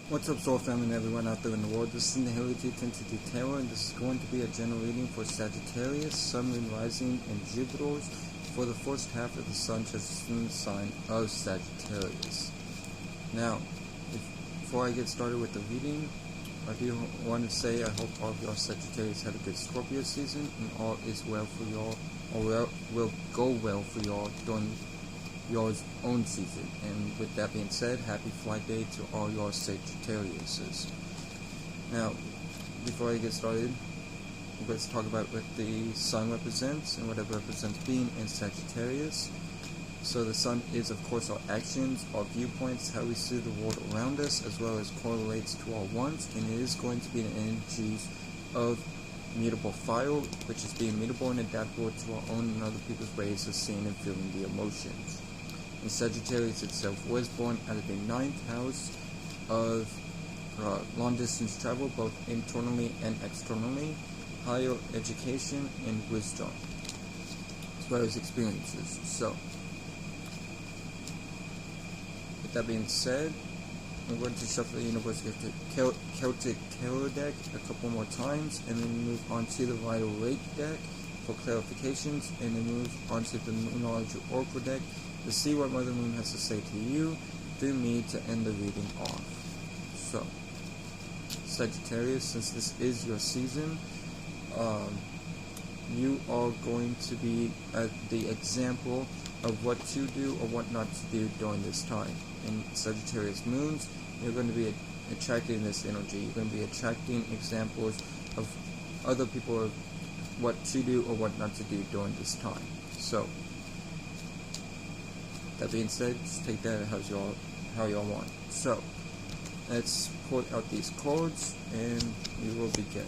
What's up, Soul Family and everyone out there in the world? This is Moonology Tarot, and this is going to be a general reading for Sagittarius, Sun, Moon, Rising, and Jupiter for the first half of the Sun transition in the sign of Sagittarius. Now, before I get started with the reading, I do want to say I hope all of y'all Sagittarius had a good Scorpio season, and all is well for y'all, or will go well for y'all during y'all's own season. And with that being said, happy flight day to all y'all Sagittariuses. Now, before I get started, let's talk about what the Sun represents and what it represents being in Sagittarius. So the Sun is, of course, our actions, our viewpoints, how we see the world around us, as well as correlates to our wants, and it is going to be the energies of mutable fire, which is being mutable and adaptable to our own and other people's ways of seeing and feeling the emotions. And Sagittarius itself was born out of the 9th house of long-distance travel, both internally and externally, higher education, and wisdom, as well as experiences. So, with that being said, I'm going to shuffle the University of Celtic Tarot deck a couple more times, and then move on to the Waite deck for clarifications, and then move on to the Moonology Oracle deck to see what Mother Moon has to say to you through me to end the reading off. So, Sagittarius, since this is your season, you are going to be the example of what to do or what not to do during this time. In Sagittarius moons, you're going to be attracting this energy. You're going to be attracting examples of other people of what to do or what not to do during this time. So, that being said, just take that how y'all want. So, let's pull out these cards and we will begin.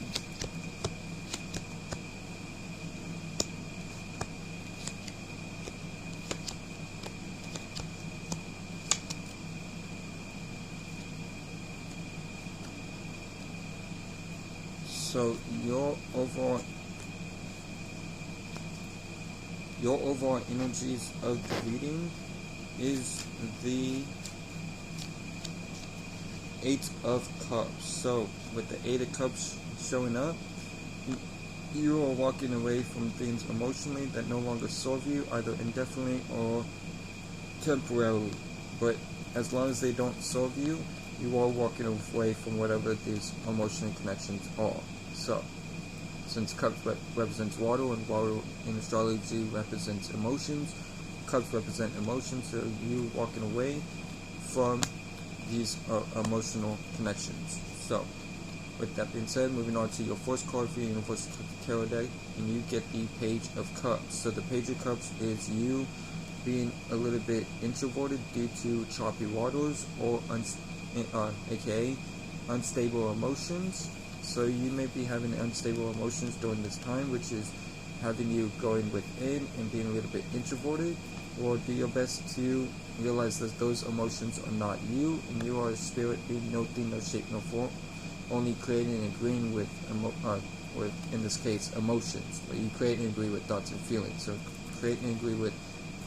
So your overall energies of the reading is the 8 of Cups. So with the 8 of Cups showing up, you are walking away from things emotionally that no longer serve you, either indefinitely or temporarily. But as long as they don't serve you, you are walking away from whatever these emotional connections are. So, since Cups represents water, and water in astrology represents emotions, Cups represent emotions, so you walking away from these emotional connections. So, with that being said, moving on to your first card for your Universal Tarot deck, and you get the Page of Cups. So the Page of Cups is you being a little bit introverted due to choppy waters, or aka unstable emotions. So you may be having unstable emotions during this time, which is having you going within and being a little bit introverted. Or do your best to realize that those emotions are not you, and you are a spirit being no thing, no shape, no form, only creating and agreeing with, in this case, emotions. But you create and agree with thoughts and feelings. So create and agree with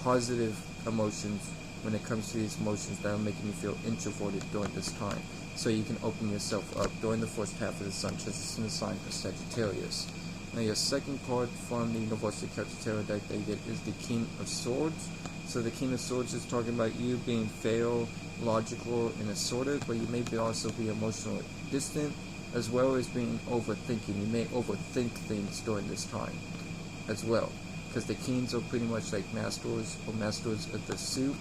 positive emotions when it comes to these emotions that are making you feel introverted during this time. So you can open yourself up during the first half of the Sun transition in the sign of Sagittarius. Now your second card from the Universal Tarot deck that you get is the King of Swords. So the King of Swords is talking about you being fair, logical, and assertive, but you may also be emotionally distant, as well as being overthinking. You may overthink things during this time as well, because the Kings are pretty much like masters or masters of the suit,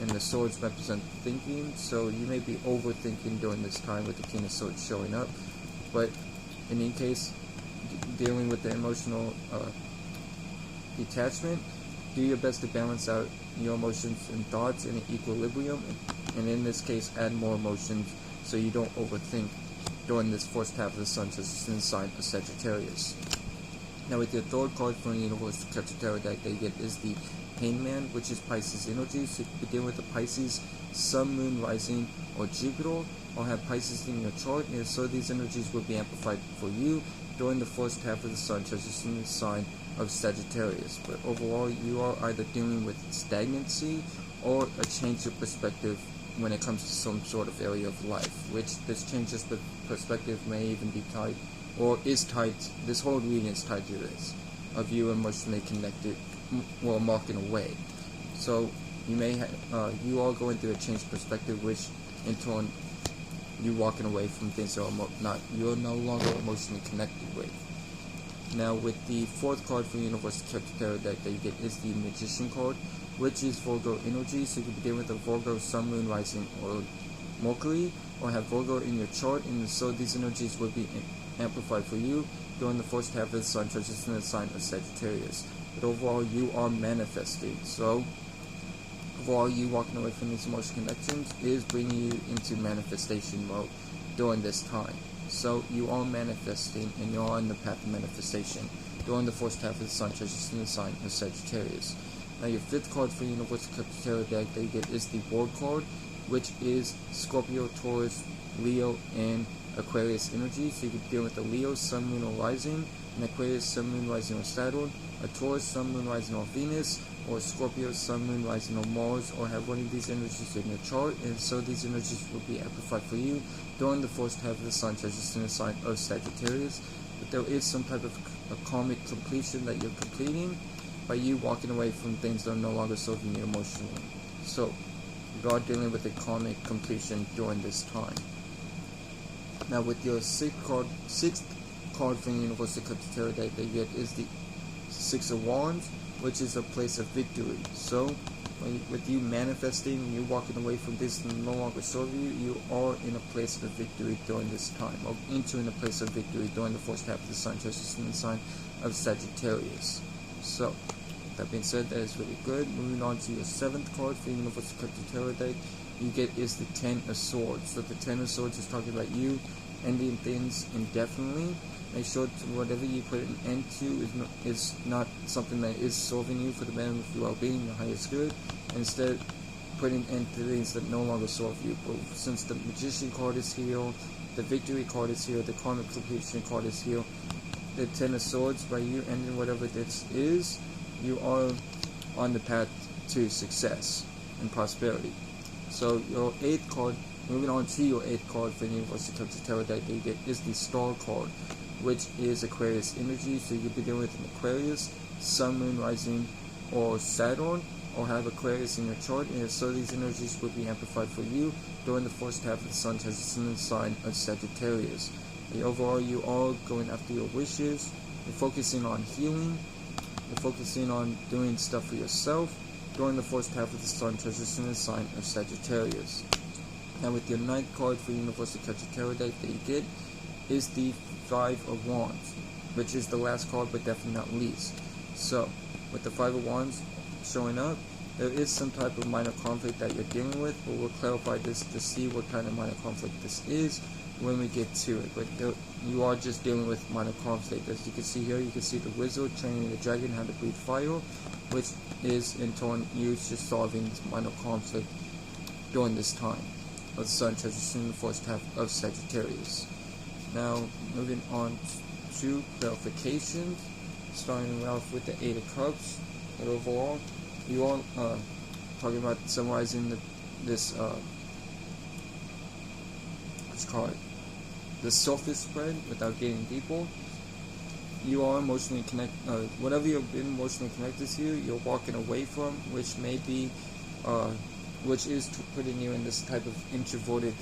and the swords represent thinking, so you may be overthinking during this time with the King of Swords showing up. But in any case, dealing with the emotional detachment, do your best to balance out your emotions and thoughts in an equilibrium, and in this case add more emotions so you don't overthink during this first half of the Sun transition sign of Sagittarius. Now with your third card from the Universal Tarot deck that you get is the Hangman, which is Pisces energy. So you begin with the Pisces, Sun, Moon, Rising, or Jupiter, or have Pisces in your chart, and so these energies will be amplified for you during the first half of the Sun transition in the sign of Sagittarius. But overall, you are either dealing with stagnancy or a change of perspective when it comes to some sort of area of life, which this changes the perspective may even be tied, or is tied, this whole reading is tied to this, of you emotionally connected, or walking away. So you may you are going through a changed perspective, which in turn you walking away from things that are you're no longer emotionally connected with. Now with the fourth card for Universal Celtic Tarot deck that you get is the Magician card, which is Virgo energy. So you can begin with a Virgo, Sun, Moon, Rising, or Mercury, or have Virgo in your chart, and so these energies will be amplified for you during the first half of the Sun transition in the sign of Sagittarius. But overall, you are manifesting. So overall, you walking away from these emotional connections is bringing you into manifestation mode during this time. So you are manifesting, and you are on the path of manifestation during the first half of the Sun transition in the sign of Sagittarius. Now your fifth card for Universal Celtic Tarot deck that you get is the World card, which is Scorpio, Taurus, Leo, and Aquarius energy. So you can deal with the Leo, Sun, Moon, or Rising, an Aquarius, Sun, Moon, Rising, or Saturn, a Taurus, Sun, Moon, Rising, or Venus, or Scorpio, Sun, Moon, Rising, or Mars, or have one of these energies in your chart, and so these energies will be amplified for you during the first half of the Sun transition in the sign of Sagittarius. But there is some type of a karmic completion that you're completing by you walking away from things that are no longer serving you emotionally. So you are dealing with a karmic completion during this time. Now with your sixth card from Universal Celtic Tarot deck that you get is the Six of Wands, which is a place of victory. So with you manifesting, you walking away from this and no longer serve you, you are in a place of victory during this time, or entering a place of victory during the first half of the Sun transition in the sign of Sagittarius. So that being said, that is really good. Moving on to your seventh card for Universal Celtic Tarot deck, you get is the Ten of Swords. So the Ten of Swords is talking about you ending things indefinitely. Make sure to whatever you put an end to is not something that is serving you for the benefit of your well-being, your highest good. Instead, putting an end to things that no longer serve you. But since the Magician card is here, the Victory card is here, the Karmic Completion card is here, the Ten of Swords, by you ending whatever this is, you are on the path to success and prosperity. So your eighth card, moving on to your eighth card for the Universal Celtic Tarot deck that you get is the Star card, which is Aquarius energy. So you could begin with an Aquarius, Sun, Moon, Rising, or Saturn, or have Aquarius in your chart, and so these energies will be amplified for you during the first half of the Sun transition in the sign of Sagittarius. And overall, you are going after your wishes, you're focusing on healing, you're focusing on doing stuff for yourself during the first half of the Sun transition in the sign of Sagittarius. Now with your ninth card for Universal Celtic Tarot deck that you get is the Five of Wands, which is the last card but definitely not least. So with the Five of Wands showing up, there is some type of minor conflict that you're dealing with, but we'll clarify this to see what kind of minor conflict this is when we get to it. But you are just dealing with minor conflict. As you can see here, you can see the wizard training the dragon how to breathe fire, which is in turn used to solving this minor conflict during this time of the Sun transition in the first half of Sagittarius. Now moving on to clarifications, starting off with the Eight of Cups. But overall, you are talking about summarizing this let's call it the surface spread without getting deeper. You are emotionally connected. Whatever you've been emotionally connected to, you're walking away from, which may be, which is putting you in this type of introverted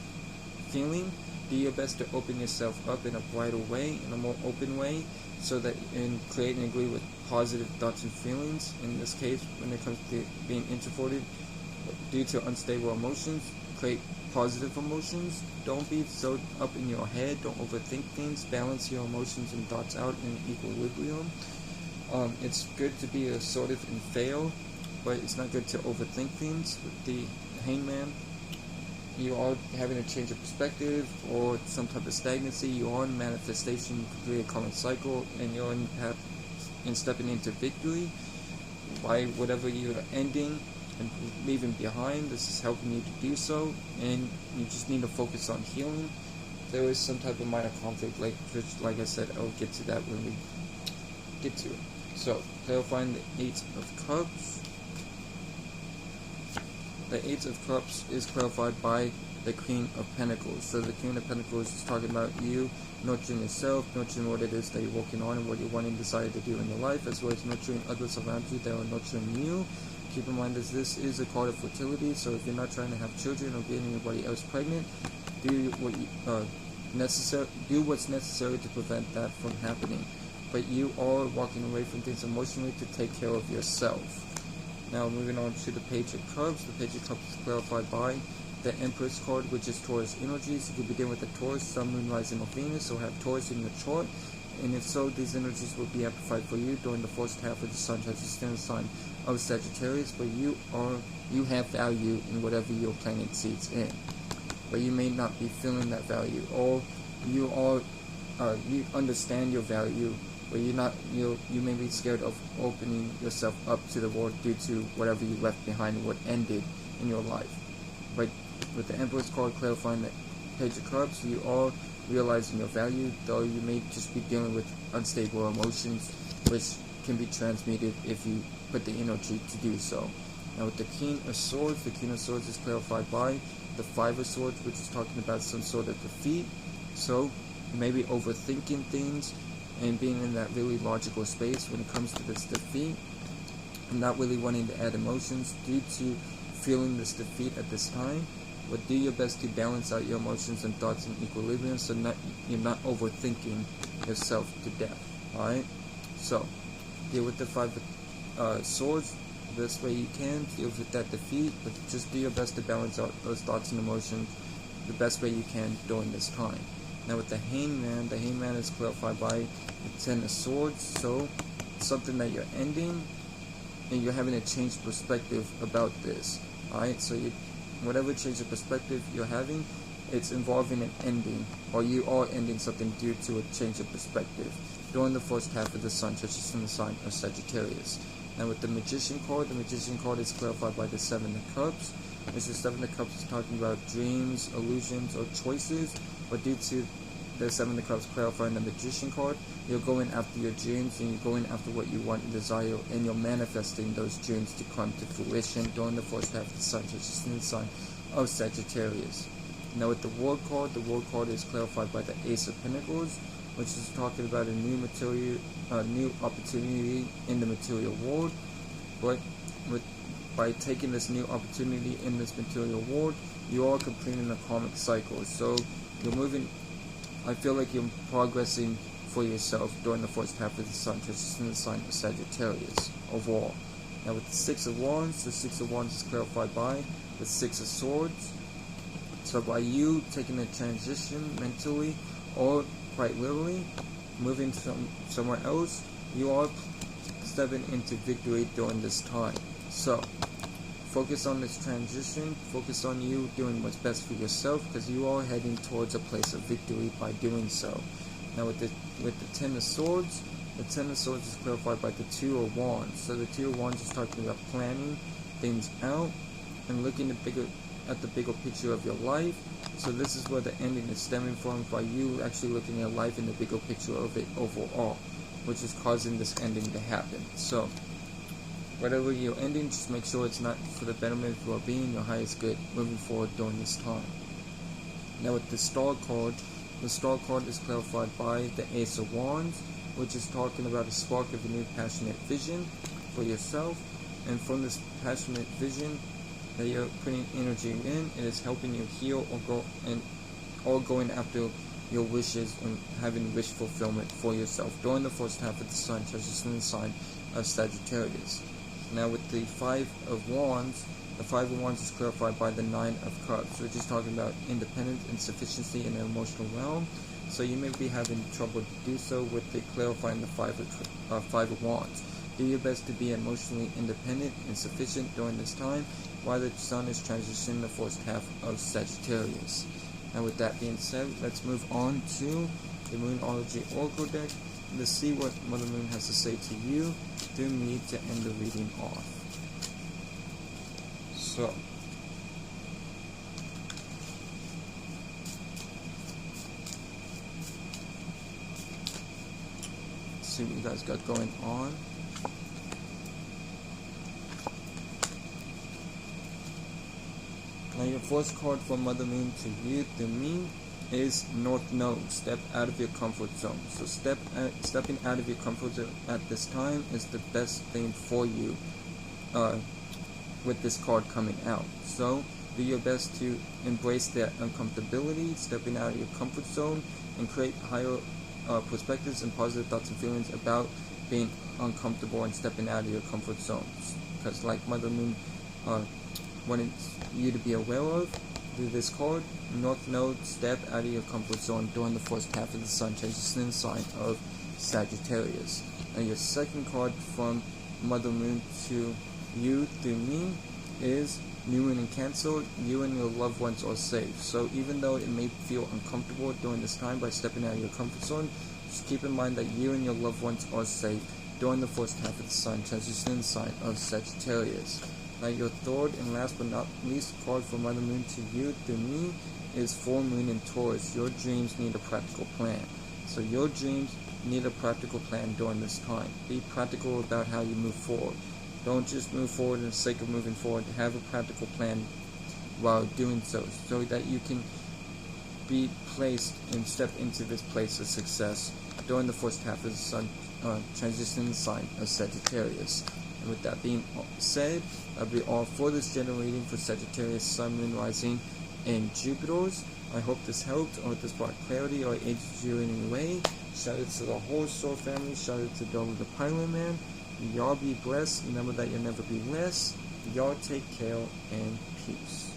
feeling. Do your best to open yourself up in a brighter way, in a more open way, so that and create and agree with positive thoughts and feelings. In this case, when it comes to being introverted, due to unstable emotions, create positive emotions. Don't be so up in your head. Don't overthink things. Balance your emotions and thoughts out in equilibrium. It's good to be assertive and fail, but it's not good to overthink things. With the Hangman, you are having a change of perspective or some type of stagnancy. You are in manifestation, complete a common cycle, and you're in path and stepping into victory by whatever you're ending and leaving behind. This is helping you to do so, and you just need to focus on healing. There is some type of minor conflict, like I said, I'll get to that when we get to it. So clarifying the Eight of Cups. The Eight of Cups is clarified by the Queen of Pentacles. So the Queen of Pentacles is talking about you nurturing yourself, nurturing what it is that you're working on and what you want and desire to do in your life, as well as nurturing others around you that are nurturing you. Keep in mind that this is a card of fertility, so if you're not trying to have children or getting anybody else pregnant, do what's necessary to prevent that from happening. But you are walking away from things emotionally to take care of yourself. Now moving on to the Page of Cups. The Page of Cups is clarified by the Empress card, which is Taurus energies. You could begin with the Taurus, Sun, Moon, Rising, or Venus, or have Taurus in your chart. And if so, these energies will be amplified for you during the first half of the Sun transition sign of Sagittarius. But you have value in whatever you're planting seeds in. But you may not be feeling that value, or you understand your value, but you may be scared of opening yourself up to the world due to whatever you left behind, what ended in your life. But with the Emperor's card clarifying the Page of Cups, you are realizing your value, though you may just be dealing with unstable emotions, which can be transmuted if you put the energy to do so. Now with the King of Swords is clarified by the Five of Swords, which is talking about some sort of defeat. So you may be overthinking things and being in that really logical space when it comes to this defeat, and not really wanting to add emotions due to feeling this defeat at this time. But do your best to balance out your emotions and thoughts in equilibrium, so you're not overthinking yourself to death. Alright? So, deal with the Five of Swords the best way you can, deal with that defeat, but just do your best to balance out those thoughts and emotions the best way you can during this time. Now with the Hangman is clarified by the Ten of Swords, so something that you're ending, and you're having a changed perspective about this. Alright, so whatever change of perspective you're having, it's involving an ending, or you are ending something due to a change of perspective during the first half of the Sun transition in the sign of Sagittarius. Now with the Magician card is clarified by the Seven of Cups, which the Seven of Cups is talking about dreams, illusions, or choices, but due to the Seven of Cups clarifying the Magician card, you're going after your dreams and you're going after what you want and desire, and you're manifesting those dreams to come to fruition during the first half of the Sun transition in the sign of Sagittarius. Now with the World card is clarified by the Ace of Pentacles, which is talking about a new opportunity in the material world. But by taking this new opportunity in this material world, you are completing a karmic cycle. So you're moving. I feel like you're progressing for yourself during the first half of the Sun transition in the sign of Sagittarius overall. Now with the Six of Wands is clarified by the Six of Swords. So by you taking a transition mentally, or quite literally moving somewhere else, you are stepping into victory during this time. So focus on this transition, focus on you doing what's best for yourself, because you are heading towards a place of victory by doing so. Now with the Ten of Swords is clarified by the Two of Wands. So the Two of Wands is talking about planning things out and looking at the bigger picture of your life. So this is where the ending is stemming from, by you actually looking at life in the bigger picture of it overall, which is causing this ending to happen. So whatever you're ending, just make sure it's not for the betterment of your being, your highest good, moving forward during this time. Now with the Star card is clarified by the Ace of Wands, which is talking about a spark of a new passionate vision for yourself. And from this passionate vision that you're putting energy in, it is helping you heal or going after your wishes and having wish fulfillment for yourself during the first half of the Sun transition in the sign of Sagittarius. Now with the Five of Wands is clarified by the Nine of Cups, which is talking about independence and sufficiency in the emotional realm. So you may be having trouble to do so with clarifying the Five of Wands. Do your best to be emotionally independent and sufficient during this time, while the Sun is transitioning the first half of Sagittarius. Now with that being said, let's move on to the Moonology Oracle deck. Let's see what Mother Moon has to say to you through me to end the reading off. So, let's see what you guys got going on. first card from Mother Moon to you through me is North Node. Step out of your comfort zone. So stepping out of your comfort zone at this time is the best thing for you with this card coming out. So do your best to embrace that uncomfortability, stepping out of your comfort zone, and create higher perspectives and positive thoughts and feelings about being uncomfortable and stepping out of your comfort zones. Because like Mother Moon wanted you to be aware of through this card, North Node, step out of your comfort zone during the first half of the sun transition sign of Sagittarius. And your second card from Mother Moon to you through me is New Moon in Cancer. You and your loved ones are safe. So even though it may feel uncomfortable during this time by stepping out of your comfort zone, just keep in mind that you and your loved ones are safe during the first half of the sun transition sign of Sagittarius. Now your third and last but not least card from Mother Moon to you through me is Full Moon in Taurus. Your dreams need a practical plan. So your dreams need a practical plan during this time. Be practical about how you move forward. Don't just move forward for the sake of moving forward. Have a practical plan while doing so that you can be placed and step into this place of success during the first half of the sun transition sign of Sagittarius. And with that being said, that'll be all for this general reading for Sagittarius, Sun, Moon, Rising, and Jupiters. I hope this helped, or this brought clarity, or aided you in any way. Shout out to the whole Soul family. Shout out to Double the Pilot Man. Y'all be blessed. Remember that you'll never be less. Y'all take care and peace.